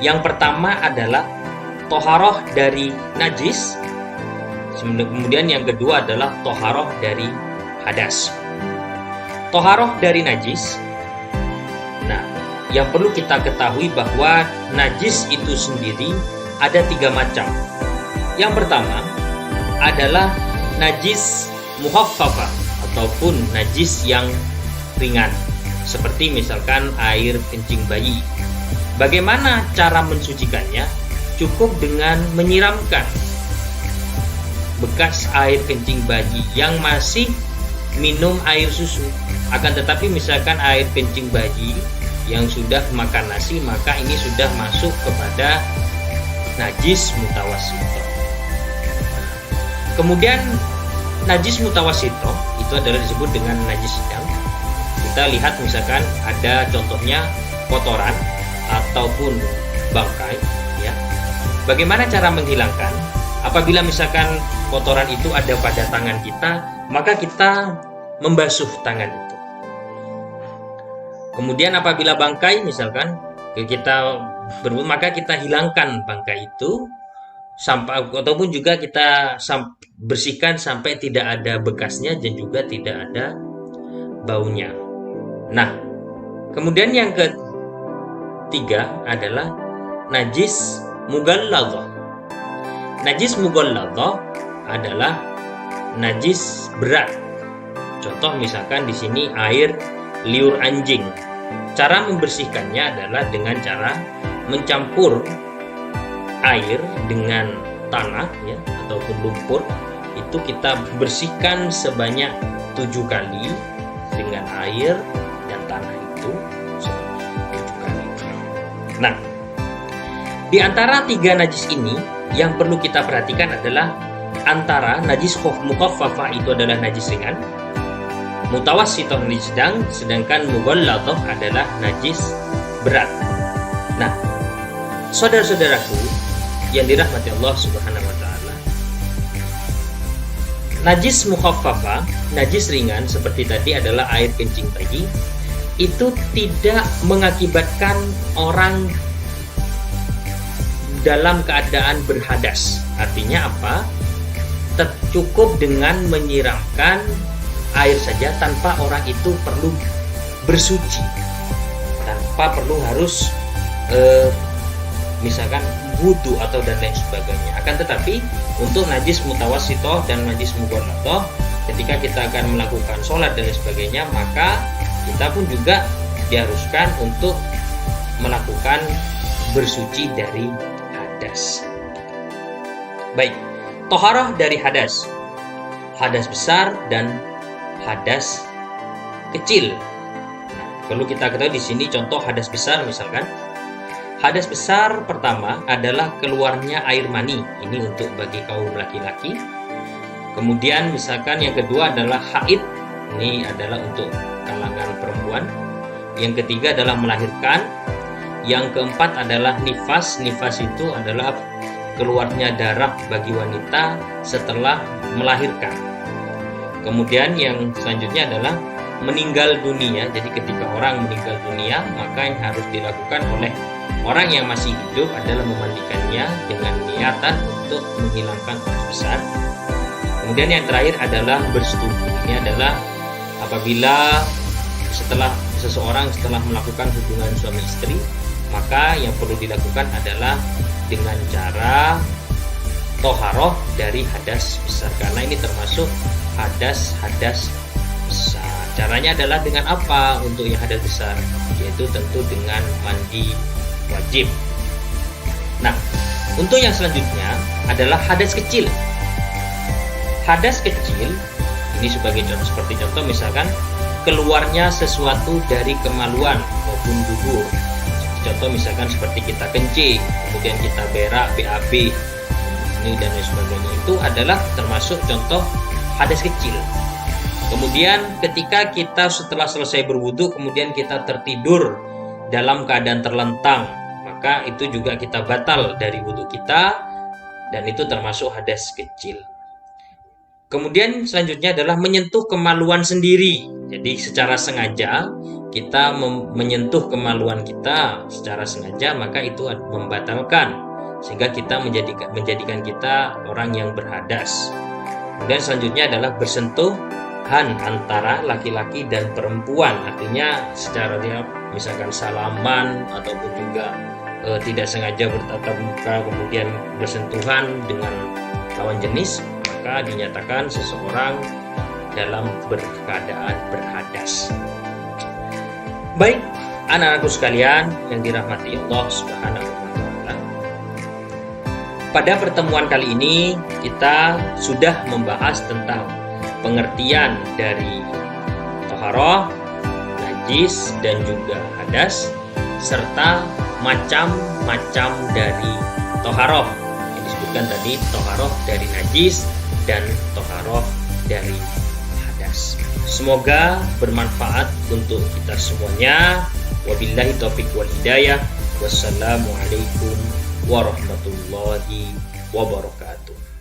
Yang pertama adalah toharoh dari najis, kemudian yang kedua adalah toharoh dari hadas. Toharoh dari najis, nah, yang perlu kita ketahui bahwa najis itu sendiri ada 3 macam. Yang pertama adalah najis muhaffafah ataupun najis yang ringan, seperti misalkan air kencing bayi. Bagaimana cara mensucikannya? Cukup dengan menyiramkan bekas air kencing bayi yang masih minum air susu. Akan tetapi misalkan air kencing bayi yang sudah makan nasi, maka ini sudah masuk kepada najis mutawasito. Kemudian najis mutawasito itu adalah disebut dengan najis sedang. Kita lihat misalkan ada contohnya kotoran ataupun bangkai, ya. Bagaimana cara menghilangkan? Apabila misalkan kotoran itu ada pada tangan kita, maka kita membasuh tangan itu. Kemudian apabila bangkai misalkan kita berwudu, maka kita hilangkan bangkai itu sampai, ataupun juga kita bersihkan sampai tidak ada bekasnya dan juga tidak ada baunya. Nah, kemudian yang ketiga adalah najis mughalladhah. Najis mughalladhah adalah najis berat. Contoh misalkan di sini air liur anjing. Cara membersihkannya adalah dengan cara mencampur air dengan tanah, ya, ataupun lumpur. Itu kita bersihkan sebanyak 7 kali dengan air dan tanah itu sebanyak 7 kali. Nah, di antara 3 najis ini yang perlu kita perhatikan adalah antara najis mukhaffafah itu adalah najis ringan, mutawassithah najis sedang, sedangkan mughalladhah adalah najis berat. Nah, saudara-saudaraku yang dirahmati Allah Subhanahu wa taala, najis mukhaffafah, najis ringan seperti tadi adalah air kencing bayi, itu tidak mengakibatkan orang dalam keadaan berhadas. Artinya apa? Cukup dengan menyiramkan air saja tanpa orang itu perlu bersuci, tanpa perlu harus misalkan wudu atau dan lain sebagainya. Akan tetapi untuk najis mutawassithah dan najis mughalladhah, ketika kita akan melakukan sholat dan lain sebagainya, maka kita pun juga diharuskan untuk melakukan bersuci dari hadas. Baik, toharah dari hadas, hadas besar dan hadas kecil. Nah, perlu kita ketahui di sini contoh hadas besar misalkan. Hadas besar pertama adalah keluarnya air mani. Ini untuk bagi kaum laki-laki. Kemudian misalkan yang kedua adalah haid. Ini adalah untuk kalangan perempuan. Yang ketiga adalah melahirkan. Yang keempat adalah nifas. Nifas itu adalah keluarnya darah bagi wanita setelah melahirkan. Kemudian yang selanjutnya adalah meninggal dunia. Jadi ketika orang meninggal dunia, maka yang harus dilakukan oleh orang yang masih hidup adalah memandikannya dengan niatan untuk menghilangkan hadas besar. Kemudian yang terakhir adalah bersetubuh. Ini adalah apabila setelah melakukan hubungan suami istri, maka yang perlu dilakukan adalah dengan cara toharoh dari hadas besar, karena ini termasuk hadas besar. Caranya adalah dengan apa untuk yang hadas besar? Yaitu tentu dengan mandi wajib. Nah, untuk yang selanjutnya adalah hadas kecil. Hadas kecil ini sebagai contoh, seperti contoh misalkan keluarnya sesuatu dari kemaluan maupun dubur. Contoh misalkan seperti kita kencing, kemudian kita berak, BAB, ini dan lain sebagainya, itu adalah termasuk contoh hadas kecil. Kemudian ketika kita setelah selesai berwudu, kemudian kita tertidur dalam keadaan terlentang, maka itu juga kita batal dari wudu kita, dan itu termasuk hadas kecil. Kemudian selanjutnya adalah menyentuh kemaluan sendiri. Jadi secara sengaja kita menyentuh kemaluan kita secara sengaja, maka itu membatalkan, sehingga kita menjadikan kita orang yang berhadas. Kemudian selanjutnya adalah bersentuhan antara laki-laki dan perempuan, artinya secara dia misalkan salaman ataupun juga tidak sengaja bertatap muka kemudian bersentuhan dengan lawan jenis, maka dinyatakan seseorang dalam keadaan berhadas. Baik, anak-anakku sekalian yang dirahmati Allah Subhanahu wa Ta'ala. Pada pertemuan kali ini kita sudah membahas tentang pengertian dari toharoh, najis dan juga hadas, serta macam-macam dari toharoh yang disebutkan tadi, toharoh dari najis dan toharoh dari hadas. Semoga bermanfaat untuk kita semuanya. Wabillahi taufiq wal hidayah. Wassalamualaikum warahmatullahi wabarakatuh.